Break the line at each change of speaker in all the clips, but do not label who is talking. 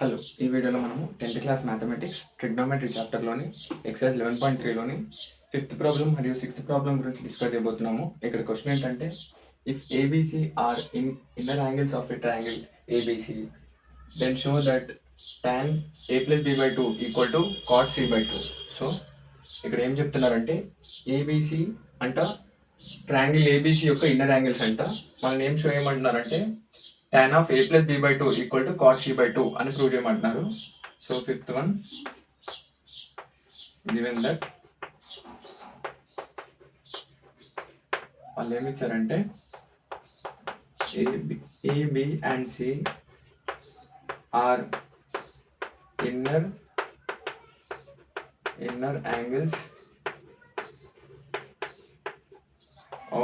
Hello, ఈ వీడియోలో మనము 10th క్లాస్ మ్యాథమెటిక్స్ ట్రిగ్నోమెట్రీ చాప్టర్లోని ఎక్సర్సైజ్ 11.3లోని 5th ప్రాబ్లం మరియు 6th ప్రాబ్లం గురించి డిస్కస్ చేయబోతున్నాము. ఇక్కడ క్వశ్చన్ ఏంటంటే, if ABC are inner angles of a triangle ABC then show that tan a plus b by 2 equal to cot c by 2. So ఇక్కడ ఏం చెప్తున్నారంటే, ఏబిసి అంట ట్రయాంగిల్ ఏబిసి యొక్క ఇన్నర్ యాంగిల్స్ అంట. మనల్ని ఏం షో చేయమంటున్నారంటే tan of a plus b by 2 equal to cot c by 2 అని ప్రూవ్ చేయమంటున్నారు. So fifth one, given that వాళ్ళు ఏమి ఇచ్చారంటే AB and C are inner angles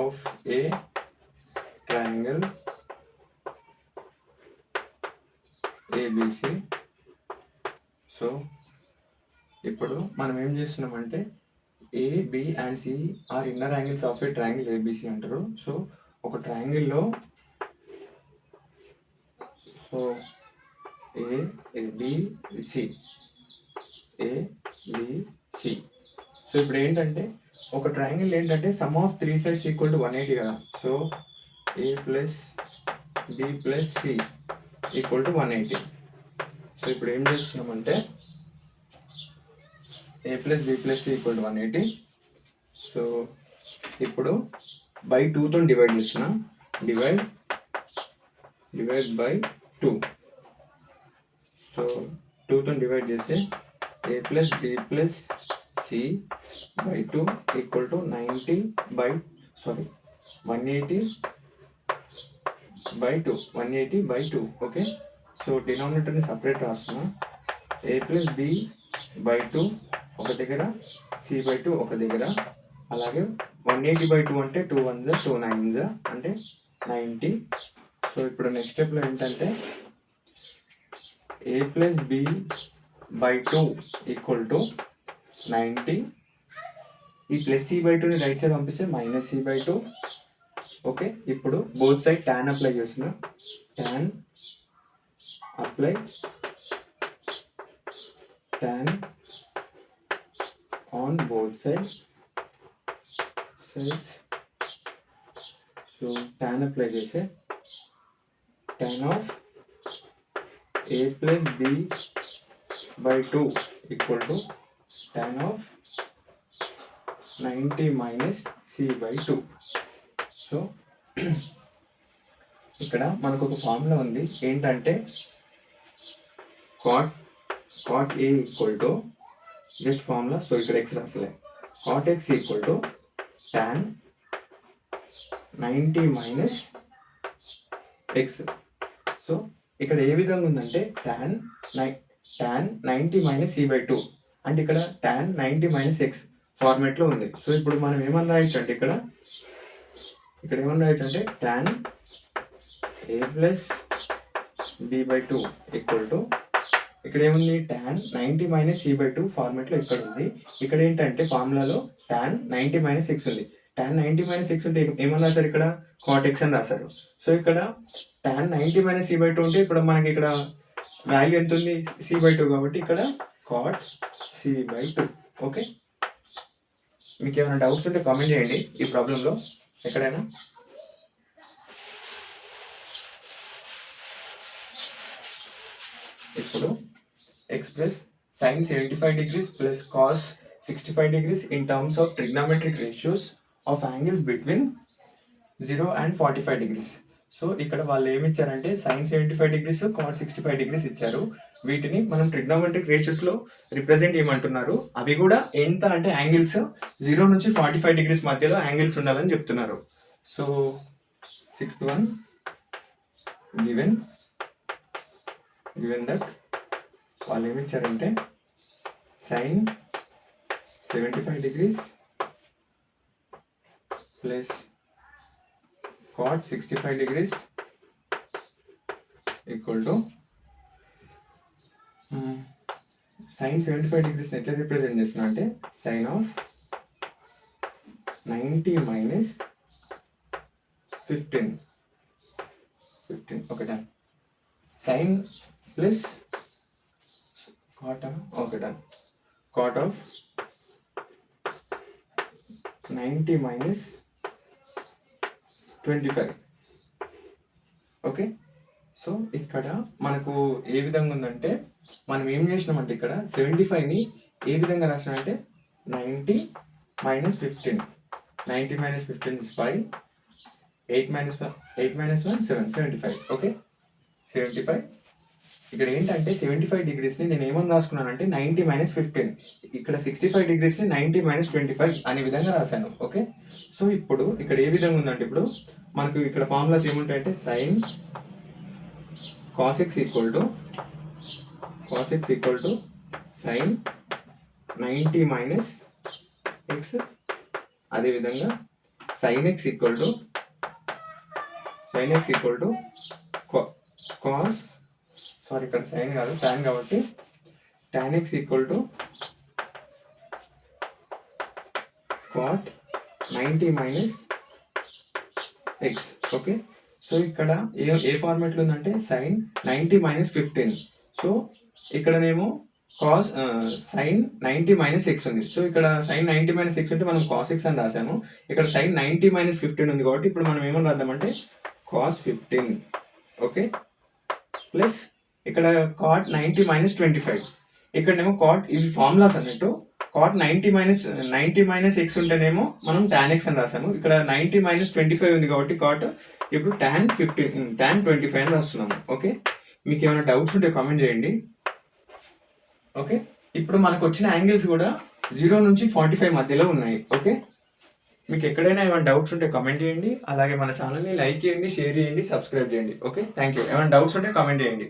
of a triangle ABC. So ఇప్పుడు మనం ఏం చేస్తున్నామంటే AB and C are inner angles of a triangle ABC అంటారు. సో ఒక ట్రయాంగిల్లో సో ABC సో ఇప్పుడు ఏంటంటే ఒక ట్రయాంగిల్ ఏంటంటే sum of 3 sides equal to 180 కదా. So A plus B plus C equal to 180. So ఇప్పుడు ఏం చేస్తున్నామంటే A plus B plus C equal to 180. So ఇప్పుడు బై 2తో డివైడ్ చేస్తున్నాం. Divide by 2. సో 2తో డివైడ్ చేస్తే A plus B plus C by 2 equal to 180 by 2. Okay, so డినామినేటర్ని separate రాస్తున్నా. A plus B by 2 ఒక దగ్గర, C by 2 ఒక దగ్గర. అలాగే 180 by 2 అంటే 2 1s 2 9s అంటే 90. సో ఇప్పుడు నెక్స్ట్ స్టెప్లో ఏంటంటే A plus B by 2 equal to 90. ఈ ప్లస్ C by 2ని రైట్ సైడ్ పంపిస్తే మైనస్ C by 2. ఓకే, ఇప్పుడు బోత్ సైడ్ tan అప్లై చేస్తున్నా. tan apply tan on both sides. So tan apply చేస్తే tan of A plus B by 2 equal to tan of 90 minus C by 2. So ఇక్కడ మనకు ఒక formula ఉంది ఏంటంటే cot A equal to just formula. So ఇక్కడ X రాసలే. cot x equal to tan 90 minus X. So ఇక్కడ ఏ విధంగా ఉందంటే tan 90 minus C by 2 అంటే ఇక్కడ tan 90 మైనస్ ఎక్స్ ఫార్మేట్లో ఉంది. సో ఇప్పుడు మనం ఏమన్నా రాయొచ్చు అంటే ఇక్కడ ఏమన్నా రాయొచ్చు అంటే tan A plus B by 2 equal to ఇక్కడ ఏముంది tan 90 మైనస్ C by 2 ఫార్మేట్లో ఇక్కడ ఉంది. ఇక్కడ ఏంటంటే ఫార్ములాలో tan 90 మైనస్ ఎక్స్ ఉంది. tan 90 మైనస్ ఎక్స్ ఉంటే ఏమన్నా రాశారు ఇక్కడ cot x అని రాశారు. సో ఇక్కడ tan 90 మైనస్ C by 2 ఉంటే ఇప్పుడు మనకి ఇక్కడ వాల్యూ ఎంత ఉంది C by 2 కాబట్టి ఇక్కడ cot C by 2. ఓకే, మీకు ఏమైనా డౌట్స్ ఉంటే కామెంట్ చేయండి ఈ ప్రాబ్లంలో ఎక్కడైనా. ఇప్పుడు express sin 75 degrees plus cos 65 degrees in terms of trigonometric ratios of angles between 0 and 45 degrees. So ఇక్కడ వాళ్ళు ఏమి ఇచ్చారంటే sin 75 degrees cos 65 degrees ఇచ్చారు. వీటిని మనం ట్రిగ్నోమెట్రిక్ రేషియోస్లో రిప్రజెంట్ చేయమంటున్నారు. అవి కూడా ఎంత అంటే యాంగిల్స్ 0 నుంచి 45 degrees మధ్యలో యాంగిల్స్ ఉండాలని చెప్తున్నారు. So 6th one, given that వాళ్ళు ఏమి ఇచ్చారంటే sin 75 degrees plus cot 65 degrees equal to sin 75 degrees ఎట్లా రిప్రజెంట్ చేస్తున్నా అంటే sin of 90 minus 15. Okay, done. sin plus cot okay done. Cot of 90 minus 25. Okay. So ఇక్కడ మనకు ఏ విధంగా ఉందంటే మనం ఏం చేసినామంటే ఇక్కడ 75ని ఏ విధంగా రాసినామంటే 90 minus 15. 90 minus 15 is 5. 8 minus 1 7. 75. Okay. 75. ఇక్కడ ఏంటంటే 75 డిగ్రీస్ని నేను ఏమని రాసుకున్నానంటే 90 minus 15. ఇక్కడ 65 డిగ్రీస్ని 90 minus 25 అనే విధంగా రాశాను. ఓకే. సో ఇప్పుడు ఇక్కడ ఏ విధంగా ఉందంటే ఇప్పుడు మనకు ఇక్కడ ఫార్ములాస్ ఏముంటాయంటే sin cos x equal to sin 90 minus x, అదేవిధంగా sin x equal to cos, sorry ఇక్కడ సైన్ కాదు tan కాబట్టి tan x equal to cot 90 minus x. Okay. So ఇక్కడ ఏ ఫార్మాట్లో ఉందంటే sin 90 minus 15. సో ఇక్కడనేమో కాస్ sin 90 minus x ఉంది. సో ఇక్కడ sin 90 minus x ఉంటే మనం cos x అని రాసాము. ఇక్కడ sin 90 minus 15 ఉంది కాబట్టి ఇప్పుడు మనం ఏమని రాద్దామంటే cos 15. ఓకే. ప్లస్ ఇక్కడ cot 90 minus 25. ఇక్కడనేమో cot, ఇవి ఫార్ములాస్ అన్నట్టు cot 90 minus x ఉంటేనేమో మనం tan x అని రాసాము. ఇక్కడ 90 minus 25 ఉంది కాబట్టి cot ఇప్పుడు tan 25 అని రాస్తున్నాము. ఓకే. మీకు ఏమైనా డౌట్స్ ఉంటే కామెంట్ చేయండి. ఓకే. ఇప్పుడు మనకు వచ్చిన యాంగిల్స్ కూడా 0 నుంచి 45 మధ్యలో ఉన్నాయి. ఓకే. మీకు ఎక్కడైనా ఏమైనా డౌట్స్ ఉంటే కామెంట్ చేయండి. అలాగే మన ఛానల్ని లైక్ చేయండి, షేర్ చేయండి, సబ్స్క్రైబ్ చేయండి. ఓకే. Thank you. ఏమైనా డౌట్స్ ఉంటే కామెంట్ చేయండి.